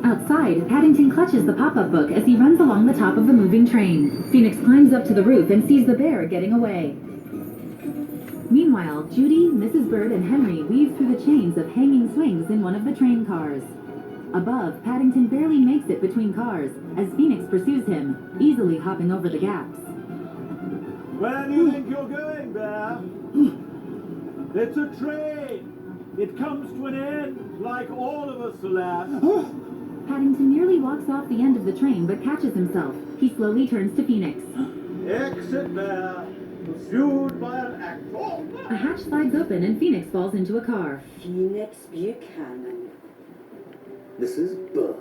Outside, Paddington clutches the pop-up book as he runs along the top of the moving train. Phoenix climbs up to the roof and sees the bear getting away. Meanwhile, Judy, Mrs. Bird, and Henry weave through the chains of hanging swings in one of the train cars. Above, Paddington barely makes it between cars as Phoenix pursues him, easily hopping over the gaps. Where do you think you're going, Bear? It's a train. It comes to an end, like all of us, alas. Paddington nearly walks off the end of the train but catches himself. He slowly turns to Phoenix. Exit, Bear. Pursued by an actor. A hatch slides open and Phoenix falls into a car. Phoenix Buchanan. Mrs. Bird?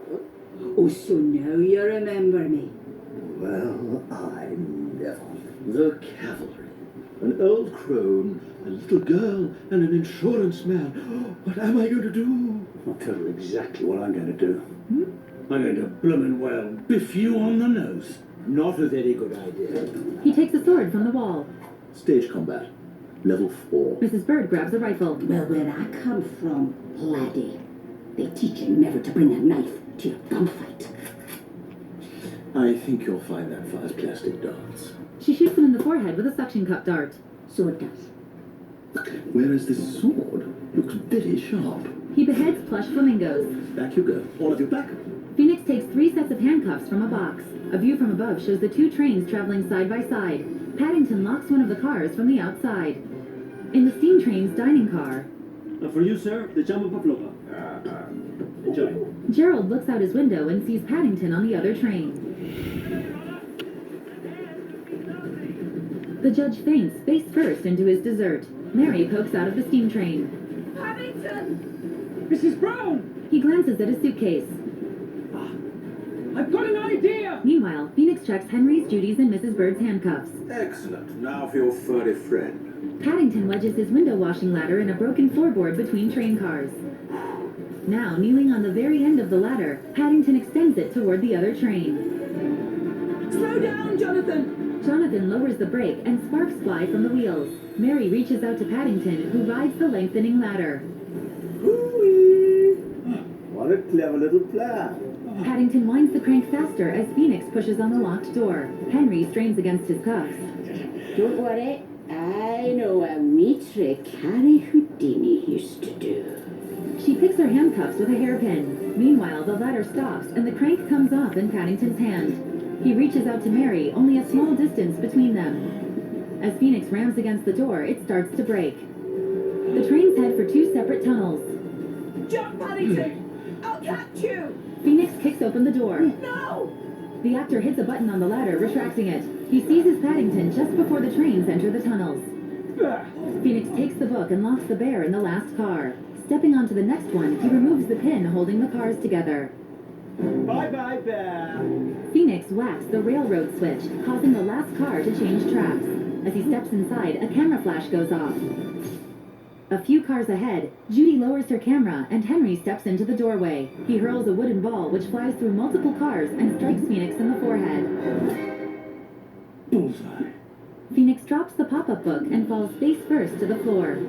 Oh, so now you remember me. Well, I'm Neville. The cavalry. An old crone, a little girl, and an insurance man. What am I going to do? I'll tell you exactly what I'm going to do. I'm going to bloomin' well biff you on the nose. Not a very good idea. He takes a sword from the wall. Stage combat. Level 4. Mrs. Bird grabs a rifle. Well, where I come from, laddie, they teach you never to bring a knife to your gunfight. I think you'll find that fire's plastic darts. She shoots him in the forehead with a suction cup dart. So it does. Whereas this sword looks very sharp. He beheads plush flamingos. Back you go. All of you back. Phoenix takes 3 sets of handcuffs from a box. A view from above shows the 2 trains traveling side by side. Paddington locks one of the cars from the outside. In the steam train's dining car, For you, sir, the jumbo pavlova. Enjoy. Gerald looks out his window and sees Paddington on the other train. The judge faints face first into his dessert. Mary pokes out of the steam train. Paddington! Mrs. Brown! He glances at his suitcase. I've got an idea! Meanwhile, Phoenix checks Henry's, Judy's, and Mrs. Bird's handcuffs. Excellent. Now for your furry friend. Paddington wedges his window washing ladder in a broken floorboard between train cars. Now, kneeling on the very end of the ladder, Paddington extends it toward the other train. Slow down, Jonathan! Jonathan lowers the brake and sparks fly from the wheels. Mary reaches out to Paddington, who rides the lengthening ladder. Hoo-wee! What a clever little plan. Paddington winds the crank faster as Phoenix pushes on the locked door. Henry strains against his cuffs. Don't worry, I know a wee trick Harry Houdini used to do. She picks her handcuffs with a hairpin. Meanwhile, the ladder stops and the crank comes off in Paddington's hand. He reaches out to Mary, only a small distance between them. As Phoenix rams against the door, it starts to break. The trains head for 2 separate tunnels. Jump, Paddington! I'll catch you! Phoenix kicks open the door. No! The actor hits a button on the ladder, retracting it. He seizes Paddington just before the trains enter the tunnels. Phoenix takes the book and locks the bear in the last car. Stepping onto the next one, he removes the pin holding the cars together. Bye-bye, Bear. Phoenix whacks the railroad switch, causing the last car to change tracks. As he steps inside, a camera flash goes off. A few cars ahead, Judy lowers her camera and Henry steps into the doorway. He hurls a wooden ball which flies through multiple cars and strikes Phoenix in the forehead. Bullseye. Phoenix drops the pop-up book and falls face first to the floor.